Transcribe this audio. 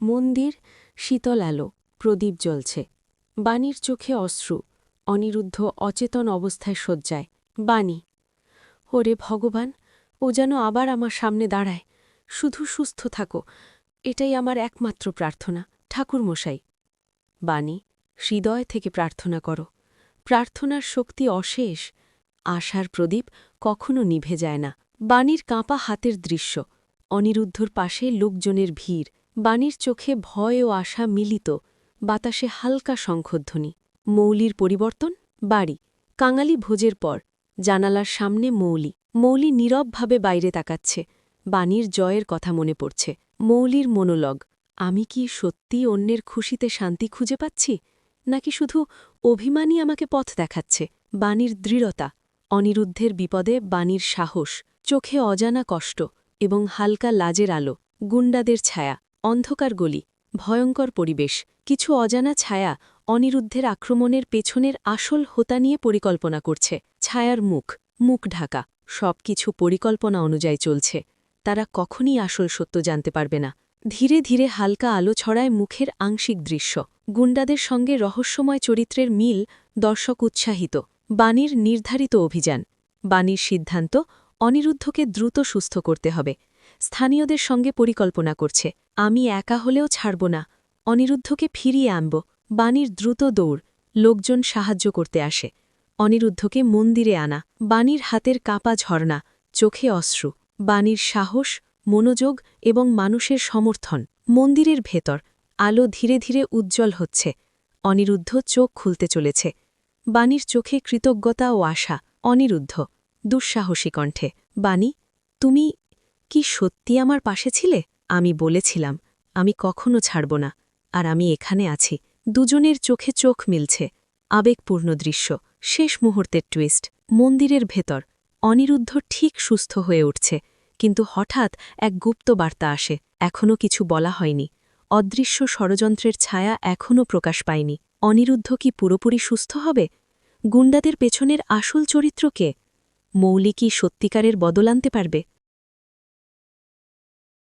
মন্দির, শীতল আলো, প্রদীপ জ্বলছে। বাণীর চোখে অশ্রু, অনিরুদ্ধ অচেতন অবস্থায় শয্যায়। বাণী, ওরে ভগবান, ও যেন আবার আমার সামনে দাঁড়ায়। শুধু সুস্থ থাকো, এটাই আমার একমাত্র প্রার্থনা, ঠাকুরমশাই। বাণী, হৃদয় থেকে প্রার্থনা করো। প্রার্থনার শক্তি অশেষ, আশার প্রদীপ কখনো নিভে যায় না। বাণীর কাঁপা হাতের দৃশ্য, অনিরুদ্ধর পাশে লোকজনের ভিড়। বাণীর চোখে ভয় ও আশা মিলিত, বাতাসে হালকা শঙ্খধ্বনি। মৌলির পরিবর্তন, বাড়ি। কাঙালি ভোজের পর জানালার সামনে মৌলি নীরবভাবে বাইরে তাকাচ্ছে। বাণীর জয়ের কথা মনে পড়ছে। মৌলির মনোলগ, আমি কি সত্যি অন্যের খুশিতে শান্তি খুঁজে পাচ্ছি, নাকি শুধু অভিমানই আমাকে পথ দেখাচ্ছে? বাণীর দৃঢ়তা, অনিরুদ্ধের বিপদে বাণীর সাহস, চোখে অজানা কষ্ট এবং হালকা লাজের আলো। গুন্ডাদের ছায়া, অন্ধকার গলি, ভয়ঙ্কর পরিবেশ। কিছু অজানা ছায়া অনিরুদ্ধের আক্রমণের পেছনের আসল হোতা নিয়ে পরিকল্পনা করছে। ছায়ার মুখ ঢাকা, সব কিছু পরিকল্পনা অনুযায়ী চলছে। তারা কখনই আসল সত্য জানতে পারবে না। ধীরে ধীরে হালকা আলো ছড়ায় মুখের আংশিক দৃশ্য। গুন্ডাদের সঙ্গে রহস্যময় চরিত্রের মিল, দর্শক উৎসাহিত। বাণীর নির্ধারিত অভিযান, বাণীর সিদ্ধান্ত, অনিরুদ্ধকে দ্রুত সুস্থ করতে হবে। স্থানীয়দের সঙ্গে পরিকল্পনা করছে, আমি একা হলেও ছাড়ব না, অনিরুদ্ধকে ফিরিয়ে আনব। বাণীর দ্রুত দৌড়, লোকজন সাহায্য করতে আসে। অনিরুদ্ধকে মন্দিরে আনা, বাণীর হাতের কাঁপা ঝর্ণা, চোখে অশ্রু। বাণীর সাহস, মনোযোগ এবং মানুষের সমর্থন। মন্দিরের ভেতর আলো ধীরে ধীরে উজ্জ্বল হচ্ছে। অনিরুদ্ধ চোখ খুলতে চলেছে। বাণীর চোখে কৃতজ্ঞতা ও আশা। অনিরুদ্ধ দুঃসাহসী কণ্ঠে, বাণী, তুমি কি সত্যি আমার পাশে ছিলে? আমি বলেছিলাম, আমি কখনো ছাড়ব না, আর আমি এখানে আছি। দুজনের চোখে চোখ মিলছে। আবেগপূর্ণ দৃশ্য, শেষ মুহূর্তের টুইস্ট। মন্দিরের ভেতর অনিরুদ্ধ ঠিক সুস্থ হয়ে উঠছে, কিন্তু হঠাৎ এক গুপ্ত বার্তা আসে। এখনও কিছু বলা হয়নি। অদৃশ্য ষড়যন্ত্রের ছায়া এখনও প্রকাশ পায়নি। অনিরুদ্ধ কি পুরোপুরি সুস্থ হবে? গুন্ডাদের পেছনের আসল চরিত্র কে? মৌলি কি সত্যিকারের বদল আনতে পারবে?